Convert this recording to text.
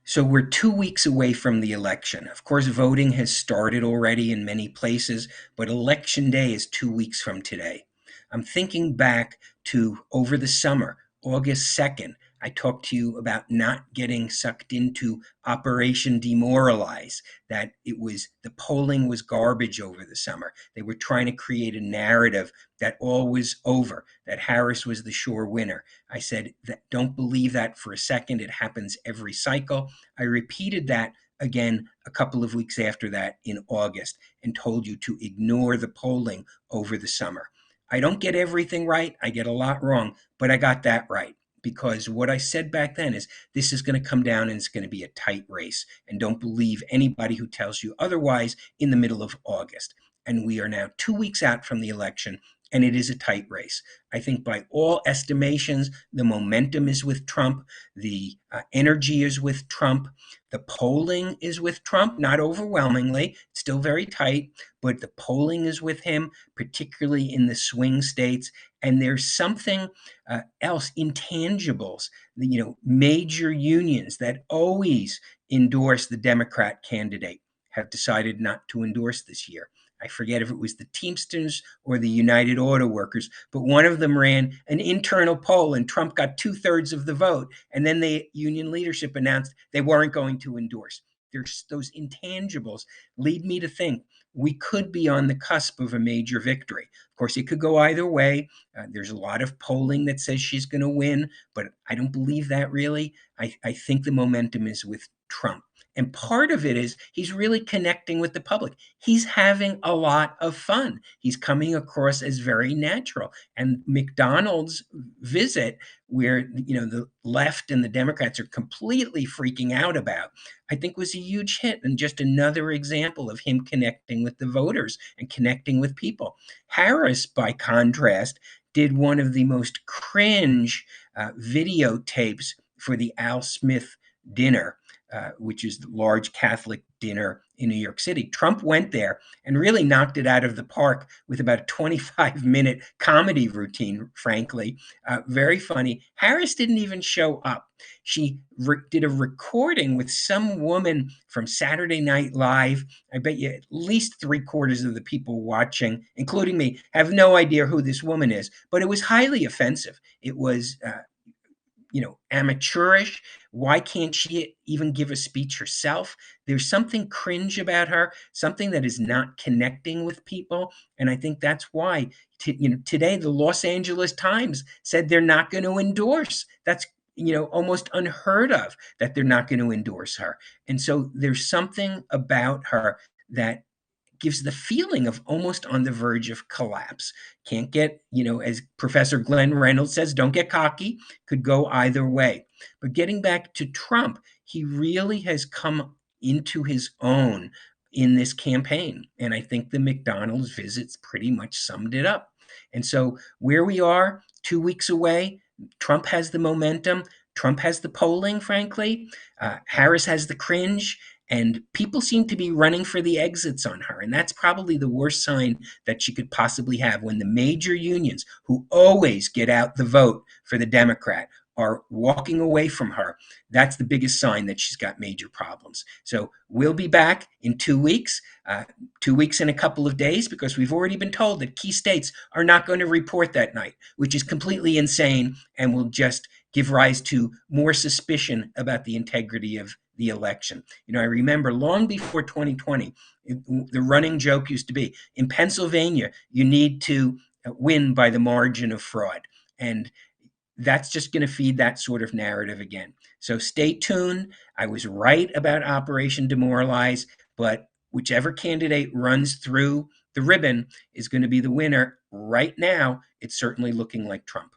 So we're 2 weeks away from the election. Of course, voting has started already in many places, but election day is 2 weeks from today. I'm thinking back to over the summer, August 2nd. I talked to you about not getting sucked into Operation Demoralize, that the polling was garbage over the summer. They were trying to create a narrative that all was over, that Harris was the sure winner. I said, that don't believe that for a second. It happens every cycle. I repeated that again a couple of weeks after that in August and told you to ignore the polling over the summer. I don't get everything right. I get a lot wrong, but I got that right because what I said back then is this is going to come down and it's going to be a tight race. And don't believe anybody who tells you otherwise in the middle of August. And we are now 2 weeks out from the election, and it is a tight race. I think by all estimations, the momentum is with Trump, the energy is with Trump, the polling is with Trump, not overwhelmingly, it's still very tight, but the polling is with him, particularly in the swing states. And there's something else, intangibles, major unions that always endorse the Democrat candidate have decided not to endorse this year. I forget if it was the Teamsters or the United Auto Workers, but one of them ran an internal poll and Trump got 2/3 of the vote. And then the union leadership announced they weren't going to endorse. There's those intangibles lead me to think we could be on the cusp of a major victory. Of course, it could go either way. There's a lot of polling that says she's going to win, but I don't believe that really. I think the momentum is with Trump. And part of it is he's really connecting with the public. He's having a lot of fun. He's coming across as very natural. And McDonald's visit, where the left and the Democrats are completely freaking out about, I think was a huge hit and just another example of him connecting with the voters and connecting with people. Harris, by contrast, did one of the most cringe videotapes for the Al Smith dinner, which is the large Catholic dinner in New York City. Trump went there and really knocked it out of the park with about a 25-minute comedy routine, frankly. Very funny. Harris didn't even show up. She did a recording with some woman from Saturday Night Live. I bet you at least 3/4 of the people watching, including me, have no idea who this woman is, but it was highly offensive. It was amateurish. Why can't she even give a speech herself? There's something cringe about her, something that is not connecting with people. And I think that's why today the Los Angeles Times said they're not going to endorse. That's almost unheard of that they're not going to endorse her. And so there's something about her that gives the feeling of almost on the verge of collapse. Can't get, as Professor Glenn Reynolds says, don't get cocky, could go either way. But getting back to Trump, he really has come into his own in this campaign. And I think the McDonald's visits pretty much summed it up. And so where we are, 2 weeks away, Trump has the momentum. Trump has the polling, frankly. Harris has the cringe. And people seem to be running for the exits on her. And that's probably the worst sign that she could possibly have when the major unions, who always get out the vote for the Democrat, are walking away from her. That's the biggest sign that she's got major problems. So we'll be back in 2 weeks, 2 weeks and a couple of days, because we've already been told that key states are not going to report that night, which is completely insane and will just give rise to more suspicion about the integrity of the election. I remember long before 2020, the running joke used to be, in Pennsylvania, you need to win by the margin of fraud. And that's just going to feed that sort of narrative again. So stay tuned. I was right about Operation Demoralize, but whichever candidate runs through the ribbon is going to be the winner. Right now, it's certainly looking like Trump.